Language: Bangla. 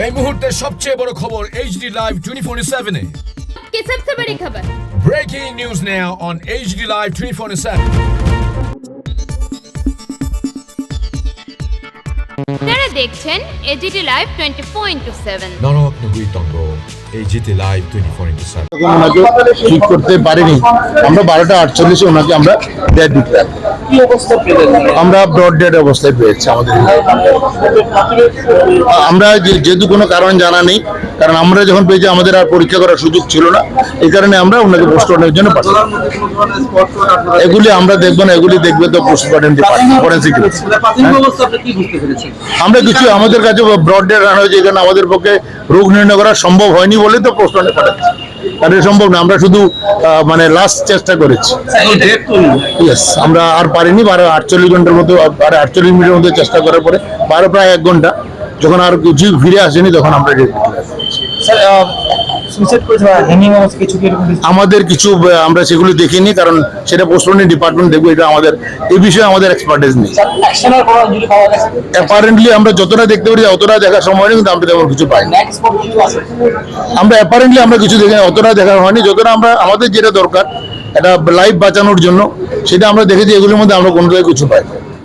এই মুহূর্তের সবচেয়ে বড় খবর HD Live 24/7 এ। की सबसे बड़ी खबर Breaking news now on HD Live 24/7। আপনারা দেখছেন এজিটি লাইভ 24/7। নরকনগরী তঙ্গ HD Live 24/7। ওনাকে ঠিক করতে পারিনি। আমরা 12:48 ওনাকে আমরা ডেড ডিক্লেয়ার। আমরা ব্রড ডেড অবস্থায় পেয়েছি আমাদের। আমরা যেহেতু কোনো কারণ জানা নেই, কারণ আমরা যখন পেয়েছি আমাদের আর পরীক্ষা করার সুযোগ ছিল না, এই কারণে আমরা ওনাকে পোস্টমর্টমের জন্য পাঠাই। এগুলি আমরা দেখবো না, এগুলি দেখবে তো পোস্টমর্টম ডিপার্টমেন্ট, ফরেনসিক। আমরা কিছু আমাদের কাছে ব্রড ডেড আনা হয়েছে, এখানে আমাদের পক্ষে রোগ নির্ণয় করা সম্ভব হয়নি বলে তো পোস্টমর্টমে পাঠাচ্ছি। আর এটা সম্ভব না, আমরা শুধু মানে লাস্ট চেষ্টা করেছি। ইয়েস, আমরা আর পারিনি। 48 ঘন্টার মতো, 48 মিনিটের মধ্যে চেষ্টা করার পরে প্রায় 1 ঘন্টা যখন আর কিছু ফিরে আসেনি, তখন আমরা আমাদের কিছু আমরা সেগুলো দেখিনি, কারণ সেটা পোস্টমর্টম ডিপার্টমেন্ট দেখবো। এটা আমাদের এই বিষয়ে আমাদের এক্সপার্টিস নেই। অ্যাপারেন্টলি আমরা যতটা দেখতে পারি অতটা দেখার সময় নেই, কিন্তু আমরা তেমন কিছু পাইনি। আমরা অ্যাপারেন্টলি আমরা কিছু দেখি অতটা দেখা হয়নি, যতটা আমরা আমাদের যেটা দরকার একটা লাইফ বাঁচানোর জন্য সেটা আমরা দেখেছি। এগুলোর মধ্যে আমরা কোনো কিছু পাইনি।